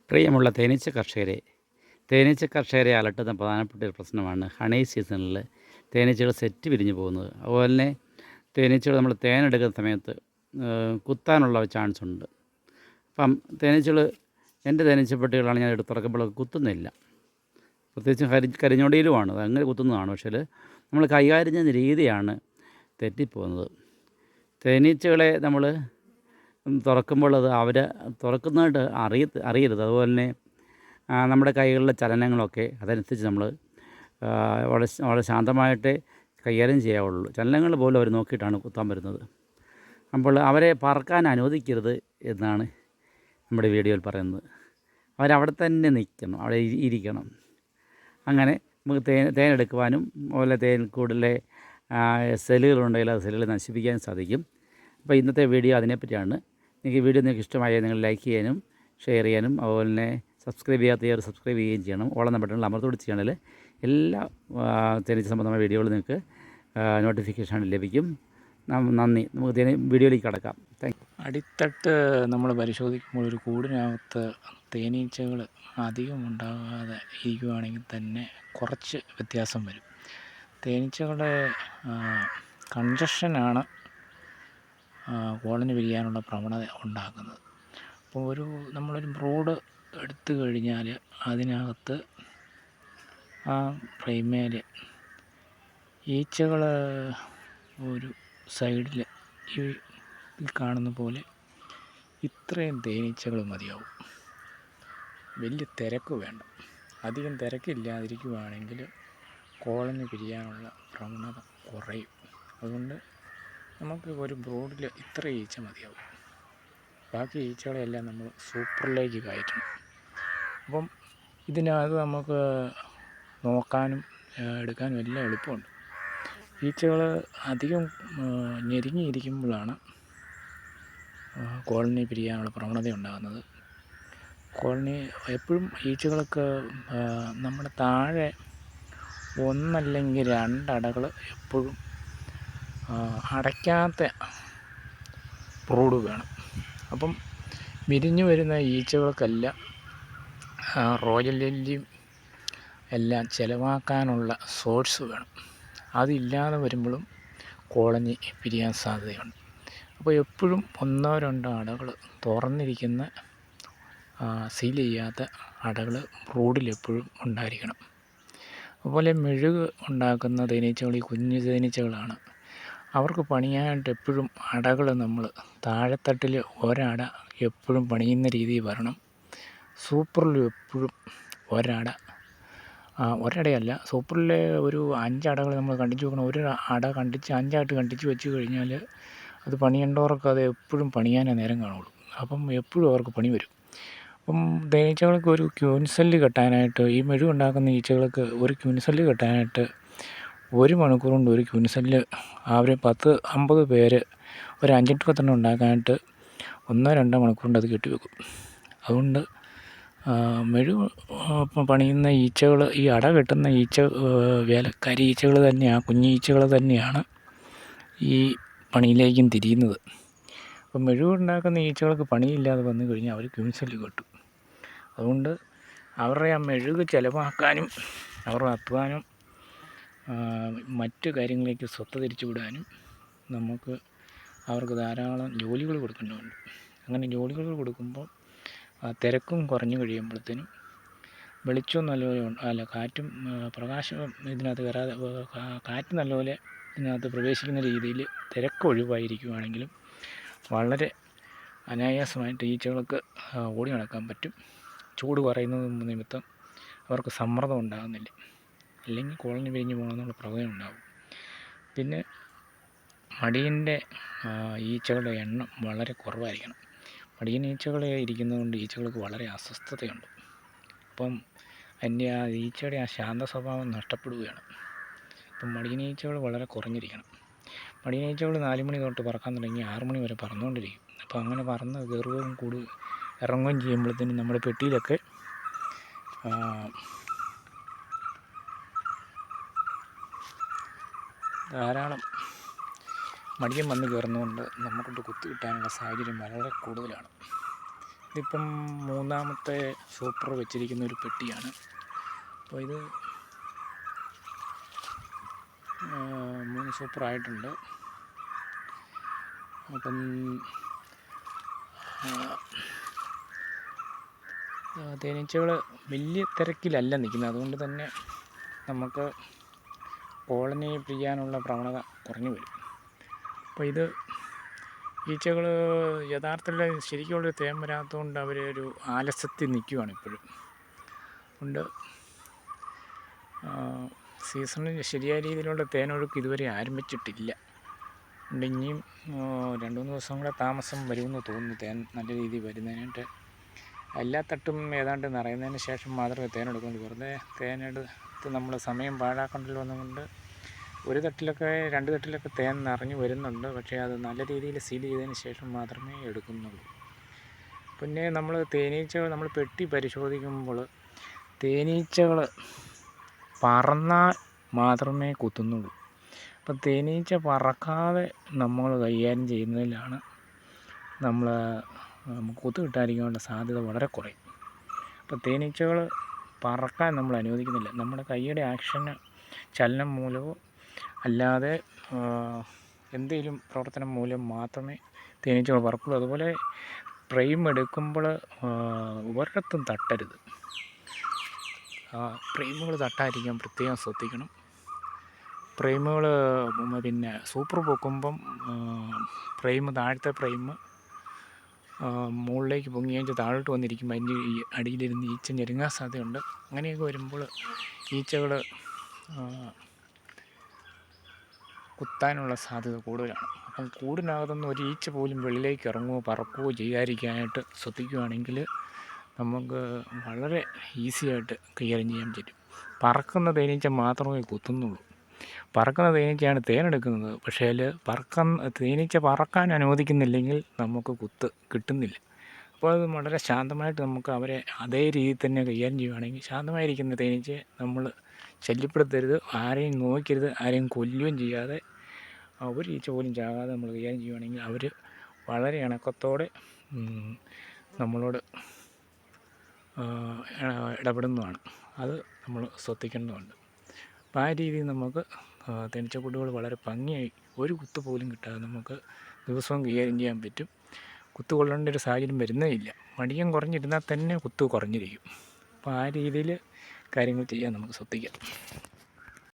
പ്രിയമുള്ള തേനീച്ച കർഷകരെ അലട്ടുന്ന പ്രധാനപ്പെട്ട ഒരു പ്രശ്നമാണ് ഹണി സീസണിൽ തേനീച്ചകൾ സെറ്റ് പിരിഞ്ഞു പോകുന്നത്. അതുപോലെ തന്നെ തേനീച്ചകൾ നമ്മൾ തേനെടുക്കുന്ന സമയത്ത് കുത്താനുള്ള ചാൻസ് ഉണ്ട്. അപ്പം എൻ്റെ തേനീച്ചപ്പെട്ടികളാണ് ഞാൻ എടുത്ത് തുറക്കുമ്പോൾ കുത്തുന്നില്ല. പ്രത്യേകിച്ചും കരിഞ്ഞൊടിയിലുമാണ് അത് അങ്ങനെ കുത്തുന്നതാണ്. പക്ഷേ നമ്മൾ കൈകാര്യം ചെയ്യുന്ന രീതിയാണ് തെറ്റിപ്പോകുന്നത്. തേനീച്ചകളെ നമ്മൾ തുറക്കുമ്പോൾ അത് അവർ തുറക്കുന്നതായിട്ട് അറിയരുത്. അതുപോലെ തന്നെ നമ്മുടെ കൈകളിലെ ചലനങ്ങളൊക്കെ അതനുസരിച്ച് നമ്മൾ വളരെ ശാന്തമായിട്ടേ കൈകാര്യം ചെയ്യാവുള്ളൂ. ചലനങ്ങൾ പോലും അവർ നോക്കിയിട്ടാണ് കുത്താൻ വരുന്നത്. അപ്പോൾ അവരെ പറക്കാൻ അനുവദിക്കരുത് എന്നാണ് നമ്മുടെ വീഡിയോയിൽ പറയുന്നത്. അവരവിടെ തന്നെ നിൽക്കണം, അവിടെ ഇരിക്കണം. അങ്ങനെ നമുക്ക് തേനെടുക്കുവാനും അതുപോലെ തേൻകൂടിലെ സെല്ലുകളുണ്ടെങ്കിൽ ആ സെല്ലുകൾ നശിപ്പിക്കാനും സാധിക്കും. അപ്പോൾ ഇന്നത്തെ വീഡിയോ അതിനെപ്പറ്റിയാണ്. നിങ്ങൾക്ക് ഇഷ്ടമായാൽ നിങ്ങൾ ലൈക്ക് ചെയ്യാനും ഷെയർ ചെയ്യാനും അതുപോലെ തന്നെ സബ്സ്ക്രൈബ് ചെയ്യാത്തവർ സബ്സ്ക്രൈബ് ചെയ്യുകയും ചെയ്യണം. ഓളം ബട്ടണിൽ അമർത്തി ചെയ്യണമെങ്കിൽ എല്ലാ തേനീച്ച സംബന്ധമായ വീഡിയോകളും നിങ്ങൾക്ക് നോട്ടിഫിക്കേഷൻ ലഭിക്കും. നന്ദി. നമുക്ക് വീഡിയോയിലേക്ക് കടക്കാം. Thank you. അടിത്തട്ട് നമ്മൾ പരിശോധിക്കുമ്പോൾ ഒരു കൂടിനകത്ത് തേനീച്ചകൾ അധികം ഉണ്ടാകാതെ ഇരിക്കുകയാണെങ്കിൽ തന്നെ കുറച്ച് വ്യത്യാസം വരും. തേനീച്ചകളുടെ കൺജഷനാണ് കോളനി പിരിയാനുള്ള പ്രവണത ഉണ്ടാക്കുന്നത്. അപ്പോൾ നമ്മളൊരു ബ്രോഡ് എടുത്തു കഴിഞ്ഞാൽ അതിനകത്ത് ആ ഫ്രെയിമേൽ ഈച്ചകൾ ഒരു സൈഡിൽ ഈ കാണുന്ന പോലെ ഇത്രയും തേനീച്ചകൾ മതിയാവും. വലിയ തിരക്ക് വേണ്ട. അധികം തിരക്കില്ലാതിരിക്കുവാണെങ്കിൽ കോളനി പിരിയാനുള്ള പ്രവണത കുറയും. അതുകൊണ്ട് നമുക്ക് ഒരു ബ്രോഡിൽ ഇത്ര ഈച്ച മതിയാവും. ബാക്കി ഈച്ചകളെല്ലാം നമ്മൾ സൂപ്പറിലേക്ക് കയറ്റണം. അപ്പം ഇതിനകത്ത് നമുക്ക് നോക്കാനും എടുക്കാനും എല്ലാം എളുപ്പമുണ്ട്. ഈച്ചകൾ അധികം ഞെരുങ്ങിയിരിക്കുമ്പോഴാണ് കോളനി പിരിയാനുള്ള പ്രവണത ഉണ്ടാകുന്നത്. കോളനി എപ്പോഴും ഈച്ചകൾക്ക് നമ്മുടെ താഴെ ഒന്നല്ലെങ്കിൽ രണ്ടടകൾ എപ്പോഴും അടയ്ക്കാത്ത ബ്രോഡ് വേണം. അപ്പം വിരിഞ്ഞു വരുന്ന ഈച്ചകൾക്കെല്ലാം റോയൽ ജെല്ലിയും എല്ലാം ചിലവാക്കാനുള്ള സോഴ്സ് വേണം. അതില്ലാതെ വരുമ്പോഴും കോളനി പിരിയാൻ സാധ്യതയുണ്ട്. അപ്പോൾ എപ്പോഴും ഒന്നോ രണ്ടോ അടകൾ തുറന്നിരിക്കുന്ന സീൽ ചെയ്യാത്ത അടകൾ ബ്രോഡിലെപ്പോഴും ഉണ്ടായിരിക്കണം. അതുപോലെ മെഴുക് ഉണ്ടാക്കുന്ന തേനീച്ചകൾ ഈ കുഞ്ഞു തേനീച്ചകളാണ്. അവർക്ക് പണിയാനായിട്ട് എപ്പോഴും അടകൾ നമ്മൾ താഴെത്തട്ടിൽ ഒരട എപ്പോഴും പണിയുന്ന രീതിയിൽ വരണം. സൂപ്പറിലും എപ്പോഴും ഒരടയല്ല, സൂപ്പറിലെ ഒരു 5 അടകൾ നമ്മൾ കണ്ടിച്ച് വെക്കണം. ഒരു അട കണ്ടിച്ച് 5ആയിട്ട് കണ്ടിച്ച് വെച്ച് കഴിഞ്ഞാൽ അത് പണിയേണ്ടവർക്ക് അത് എപ്പോഴും പണിയാനേ നേരം കാണുള്ളൂ. അപ്പം എപ്പോഴും അവർക്ക് പണി വരും. അപ്പം തേനീച്ചകൾക്ക് ഒരു ക്യൂൻസെല്ല് കെട്ടാനായിട്ട് ഈ മെഴുകുണ്ടാക്കുന്ന ഈച്ചകൾക്ക് ഒരു ക്യൂൻസെല്ല് കെട്ടാനായിട്ട് 1 മണിക്കൂർ കൊണ്ട് ഒരു ക്യൂൻസെല്ല് അവർ 10-50 പേര് ഒരു 5-10 എണ്ണം ഉണ്ടാക്കാനായിട്ട് 1-2 മണിക്കൂർ കൊണ്ട് അത് കെട്ടിവെക്കും. അതുകൊണ്ട് മെഴുക് പണിയുന്ന ഈച്ചകൾ ഈ അട കെട്ടുന്ന വേലക്കാരി ഈച്ചകൾ തന്നെയാണ്, കുഞ്ഞീച്ചകൾ തന്നെയാണ് ഈ പണിയിലേക്കും തിരിയുന്നത്. അപ്പം മെഴുകുണ്ടാക്കുന്ന ഈച്ചകൾക്ക് പണിയില്ലാതെ വന്നു കഴിഞ്ഞാൽ അവർ ക്യൂൻസെല്ല് കെട്ടും. അതുകൊണ്ട് അവരുടെ ആ മെഴുക് ചിലവാക്കാനും അവരുടെ അധ്വാനം മറ്റു കാര്യങ്ങളിലേക്ക് സ്വത്ത് തിരിച്ചു വിടാനും നമുക്ക് അവർക്ക് ധാരാളം ജോലികൾ കൊടുക്കേണ്ടതുണ്ട്. അങ്ങനെ ജോലികൾ കൊടുക്കുമ്പോൾ തിരക്കും കുറഞ്ഞു കഴിയുമ്പോഴത്തേനും വെളിച്ചവും നല്ലപോലെ കാറ്റും പ്രകാശവും ഇതിനകത്ത് വരാതെ കാറ്റ് നല്ലപോലെ ഇതിനകത്ത് പ്രവേശിക്കുന്ന രീതിയിൽ തിരക്ക് ഒഴിവായിരിക്കുവാണെങ്കിലും വളരെ അനായാസമായിട്ട് ഈച്ചകൾക്ക് ഓടി നടക്കാൻ പറ്റും. ചൂട് കുറയുന്നത് നിമിത്തം അവർക്ക് സമ്മർദ്ദം ഉണ്ടാകുന്നില്ല. അല്ലെങ്കിൽ കോളനി പിരിഞ്ഞ് പോകണമെന്നുള്ള പ്രവണത ഉണ്ടാകും. പിന്നെ മടിയൻ്റെ ഈച്ചകളുടെ എണ്ണം വളരെ കുറവായിരിക്കണം. മടിയൻ ഈച്ചകൾ ഇരിക്കുന്നതുകൊണ്ട് ഈച്ചകൾക്ക് വളരെ അസ്വസ്ഥതയുണ്ട്. അപ്പം അതിൻ്റെ ആ ഈച്ചയുടെ ആ ശാന്ത സ്വഭാവം നഷ്ടപ്പെടുകയാണ്. അപ്പം മടിയൻ ഈച്ചകൾ വളരെ കുറഞ്ഞിരിക്കണം. മടിയൻ ഈച്ചകൾ 4 മണി തൊട്ട് പറക്കാൻ തുടങ്ങി 6 മണി വരെ പറന്നുകൊണ്ടിരിക്കും. അപ്പോൾ അങ്ങനെ പറന്ന് കയറുകയും ഇറങ്ങുകയും ചെയ്യുമ്പോഴത്തേനും നമ്മുടെ പെട്ടിയിലൊക്കെ ധാരാളം മടിയൻ വന്ന് കയറുന്നതുകൊണ്ട് നമുക്കൊണ്ട് കുത്തു കിട്ടാനുള്ള സാഹചര്യം വളരെ കൂടുതലാണ്. ഇതിപ്പം മൂന്നാമത്തെ സൂപ്പർ വെച്ചിരിക്കുന്ന ഒരു പെട്ടിയാണ്. അപ്പോൾ ഇത് 3 സൂപ്പറായിട്ടുണ്ട്. അപ്പം തേനീച്ചകൾ വലിയ തിരക്കിലല്ല നിൽക്കുന്നത്. അതുകൊണ്ട് തന്നെ നമുക്ക് കോളനി പിരിയാനുള്ള പ്രവണത കുറഞ്ഞു വരും. അപ്പോൾ ഇത് ഈച്ചകൾ യഥാർത്ഥത്തിൽ ശരിക്കുള്ളൊരു തേൻ വരാത്തതുകൊണ്ട് അവർ ഒരു ആലസ്യത്തിൽ നിൽക്കുകയാണ് ഇപ്പോഴും. അതുകൊണ്ട് സീസണിൽ ശരിയായ രീതിയിലുള്ള തേനൊഴുക്ക് ഇതുവരെ ആരംഭിച്ചിട്ടില്ല. അതുകൊണ്ട് ഇനിയും 2-3 ദിവസം കൂടെ താമസം വരുമെന്ന് തോന്നുന്നു തേൻ നല്ല രീതിയിൽ വരുന്നതിനായിട്ട്. എല്ലാ തട്ടും ഏതാണ്ട് നിറയുന്നതിന് ശേഷം മാത്രമേ തേനെടുക്കുന്നുള്ളൂ. വെറുതെ തേനെടുത്ത് നമ്മൾ സമയം പാഴാക്കണ്ടല്ലോ എന്നുകൊണ്ട് ഒരു തട്ടിലൊക്കെ 2 തട്ടിലൊക്കെ തേൻ നിറഞ്ഞു വരുന്നുണ്ട്. പക്ഷേ അത് നല്ല രീതിയിൽ സീൽ ചെയ്തതിന് ശേഷം മാത്രമേ എടുക്കുന്നുള്ളൂ. പിന്നെ നമ്മൾ തേനീച്ചകൾ നമ്മൾ പെട്ടി പരിശോധിക്കുമ്പോൾ തേനീച്ചകൾ പറന്നാൽ മാത്രമേ കുത്തുന്നുള്ളൂ. അപ്പം തേനീച്ച പറക്കാതെ നമ്മൾ കൈകാര്യം ചെയ്യുന്നതിലാണ് കുത്ത് കിട്ടാതിരിക്കാനുള്ള സാധ്യത വളരെ കുറയും. അപ്പോൾ തേനീച്ചകൾ പറക്കാൻ നമ്മൾ അനുവദിക്കുന്നില്ല. നമ്മുടെ കൈയുടെ ആക്ഷന് ചലനം മൂലമോ അല്ലാതെ എന്തെങ്കിലും പ്രവർത്തനം മൂലം മാത്രമേ തേനീച്ചകൾ പറക്കുള്ളൂ. അതുപോലെ ഫ്രെയിം എടുക്കുമ്പോൾ ഒരിടത്തും തട്ടരുത്. ഫ്രെയിമുകൾ തട്ടാതിരിക്കാൻ പ്രത്യേകം ശ്രദ്ധിക്കണം. ഫ്രെയിമുകൾ പിന്നെ സൂപ്പർ പൊക്കുമ്പം താഴത്തെ ഫ്രെയിം മുകളിലേക്ക് പൊങ്ങിയേച്ച് താഴോട്ട് വന്നിരിക്കുമ്പോൾ അതിൻ്റെ ഈ അടിയിലിരുന്ന് ഈച്ച ഞെരുങ്ങാൻ സാധ്യതയുണ്ട്. അങ്ങനെയൊക്കെ വരുമ്പോൾ ഈച്ചകൾ കുത്താനുള്ള സാധ്യത കൂടുതലാണ്. അപ്പം കൂടിനകത്തുനിന്ന് ഒരു ഈച്ച പോലും വെളിയിലേക്ക് ഇറങ്ങുകയോ പറക്കുകയോ ചെയ്യാതിരിക്കാനായിട്ട് ശ്രദ്ധിക്കുകയാണെങ്കിൽ നമുക്ക് വളരെ ഈസിയായിട്ട് കൈകാര്യം ചെയ്യാൻ പറ്റും. പറക്കുന്ന തേനീച്ച മാത്രമേ കുത്തുന്നുള്ളൂ. പറക്കുന്ന തേനീച്ചയാണ് തേനെടുക്കുന്നത്. പക്ഷേ തേനീച്ച പറക്കാൻ അനുവദിക്കുന്നില്ലെങ്കിൽ നമുക്ക് കുത്ത് കിട്ടുന്നില്ല. അപ്പോൾ അത് വളരെ ശാന്തമായിട്ട് നമുക്ക് അവരെ അതേ രീതിയിൽ തന്നെ കൈകാര്യം ചെയ്യുകയാണെങ്കിൽ ശാന്തമായിരിക്കുന്ന തേനീച്ചയെ നമ്മൾ ശല്യപ്പെടുത്തരുത്, ആരെയും നോക്കരുത്, ആരെയും കൊല്ലുകയും ചെയ്യാതെ ഒരു ഈച്ച പോലും ചാകാതെ നമ്മൾ കൈകാര്യം ചെയ്യുകയാണെങ്കിൽ അവർ വളരെ ഇണക്കത്തോടെ നമ്മളോട് ഇടപെടുന്നതാണ്. അത് നമ്മൾ ശ്രദ്ധിക്കേണ്ടതുണ്ട്. അപ്പം ആ രീതിയിൽ നമുക്ക് തേനീച്ചക്കൂടുകൾ വളരെ ഭംഗിയായി ഒരു കുത്ത് പോലും കിട്ടാതെ നമുക്ക് ദിവസവും കൈകാര്യം ചെയ്യാൻ പറ്റും. കുത്ത് കൊള്ളേണ്ട ഒരു സാഹചര്യം വരുന്നേ ഇല്ല. മടിയം കുറഞ്ഞിരുന്നാൽ തന്നെ കുത്ത് കുറഞ്ഞിരിക്കും. അപ്പോൾ ആ രീതിയിൽ കാര്യങ്ങൾ ചെയ്യാൻ നമുക്ക് ശ്രദ്ധിക്കാം.